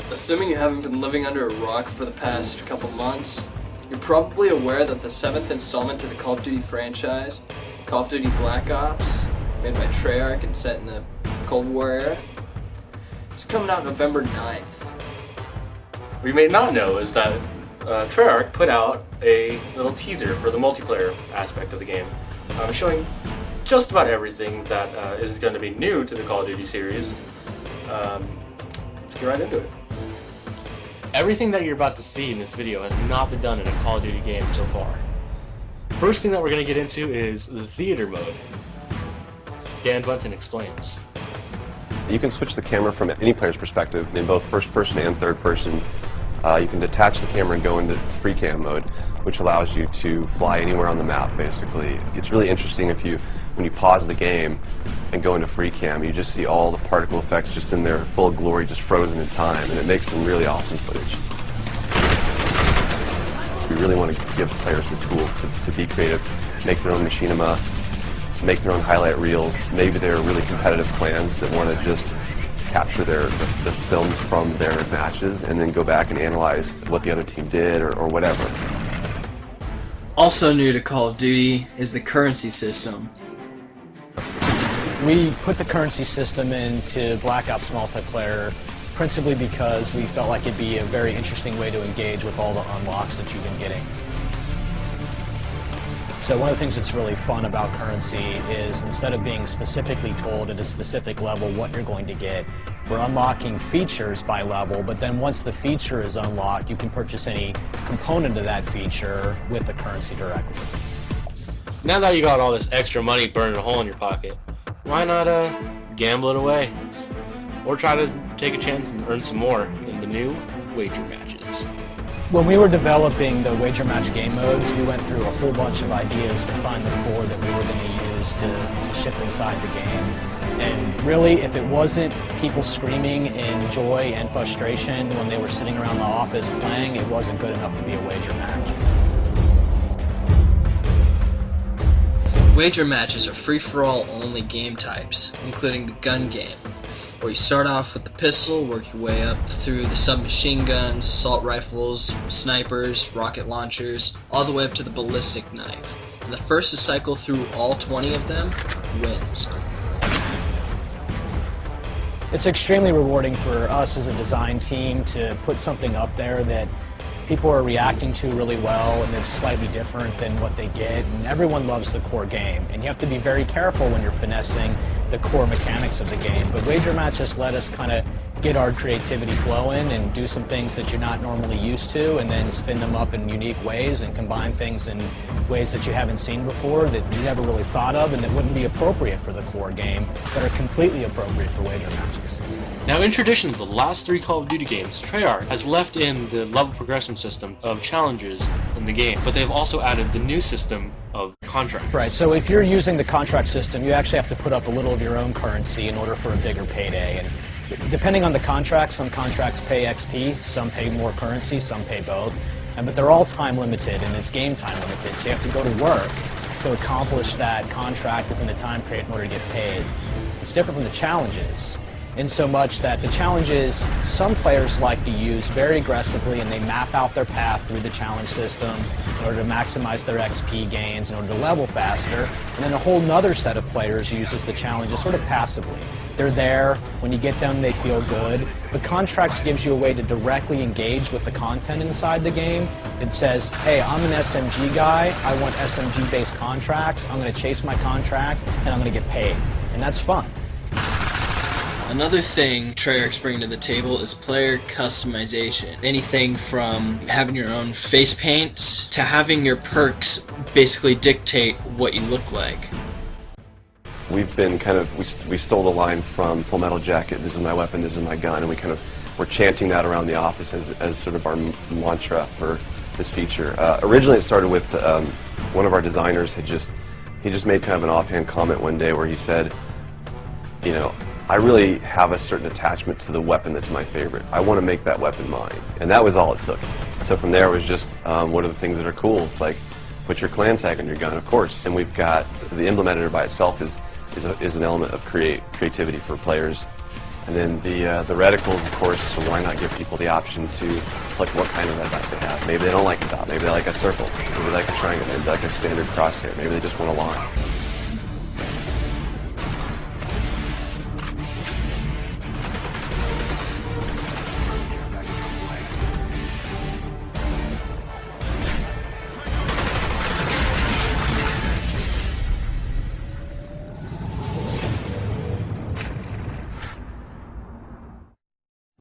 Assuming you haven't been living under a rock for the past couple months, you're probably aware that the 7th installment to the Call of Duty franchise, Call of Duty Black Ops, made by Treyarch and set in the Cold War era, is coming out November 9th. What you may not know is that Treyarch put out a little teaser for the multiplayer aspect of the game, showing just about everything that is going to be new to the Call of Duty series. Let's get right into it. Everything that you're about to see in this video has not been done in a Call of Duty game so far. First thing that we're going to get into is the theater mode. Dan Bunton explains. You can switch the camera from any player's perspective in both first person and third person. You can detach the camera and go into free cam mode, which allows you to fly anywhere on the map basically. It's really interesting when you pause the game and go into free cam, you just see all the particle effects just in their full glory, just frozen in time, and it makes some really awesome footage. We really want to give players the tools to be creative, make their own machinima, make their own highlight reels. Maybe they're really competitive clans that want to just capture the films from their matches and then go back and analyze what the other team did or whatever. Also new to Call of Duty is the currency system. We put the currency system into Black Ops multiplayer principally because we felt like it'd be a very interesting way to engage with all the unlocks that you've been getting. So one of the things that's really fun about currency is instead of being specifically told at a specific level what you're going to get, we're unlocking features by level, but then once the feature is unlocked, you can purchase any component of that feature with the currency directly. Now that you got all this extra money burning a hole in your pocket, why not gamble it away? Or try to take a chance and earn some more in the new wager matches. When we were developing the wager match game modes, we went through a whole bunch of ideas to find the 4 that we were going to use to ship inside the game. And really, if it wasn't people screaming in joy and frustration when they were sitting around the office playing, it wasn't good enough to be a wager match. Wager matches are free-for-all only game types, including the gun game, where you start off with the pistol, work your way up through the submachine guns, assault rifles, snipers, rocket launchers, all the way up to the ballistic knife. And the first to cycle through all 20 of them wins. It's extremely rewarding for us as a design team to put something up there that people are reacting to really well and it's slightly different than what they get, and everyone loves the core game, and you have to be very careful when you're finessing the core mechanics of the game. But wager matches let us kind of get our creativity flowing and do some things that you're not normally used to, and then spin them up in unique ways and combine things in ways that you haven't seen before that you never really thought of and that wouldn't be appropriate for the core game but are completely appropriate for wager matches. Now, in tradition of the last 3 Call of Duty games, Treyarch has left in the level progression system of challenges in the game, but they've also added the new system of contracts. Right, so if you're using the contract system, you actually have to put up a little of your own currency in order for a bigger payday. And depending on the contract, some contracts pay XP, some pay more currency, some pay both. But they're all time limited and it's game time limited, so you have to go to work to accomplish that contract within the time period in order to get paid. It's different from the challenges, in so much that the challenges some players like to use very aggressively, and they map out their path through the challenge system in order to maximize their XP gains, in order to level faster. And then a whole nother set of players uses the challenges sort of passively. They're there, when you get them they feel good, but contracts gives you a way to directly engage with the content inside the game. It says, hey, I'm an SMG guy, I want SMG based contracts, I'm going to chase my contract and I'm going to get paid. And that's fun. Another thing Treyarch's bringing to the table is player customization. Anything from having your own face paint to having your perks basically dictate what you look like. We've been we stole the line from Full Metal Jacket, this is my weapon, this is my gun, and we're chanting that around the office as sort of our mantra for this feature. Originally it started with one of our designers he just made kind of an offhand comment one day where he said, you know, I really have a certain attachment to the weapon that's my favorite. I want to make that weapon mine. And that was all it took. So from there it was just, what are the things that are cool? It's like, put your clan tag on your gun, of course. And we've got, the emblem editor by itself is an element of creativity for players. And then the reticles, of course, so why not give people the option to select what kind of red dot they have. Maybe they don't like a dot, maybe they like a circle, maybe they like a triangle, maybe they like a standard crosshair, maybe they just want a line.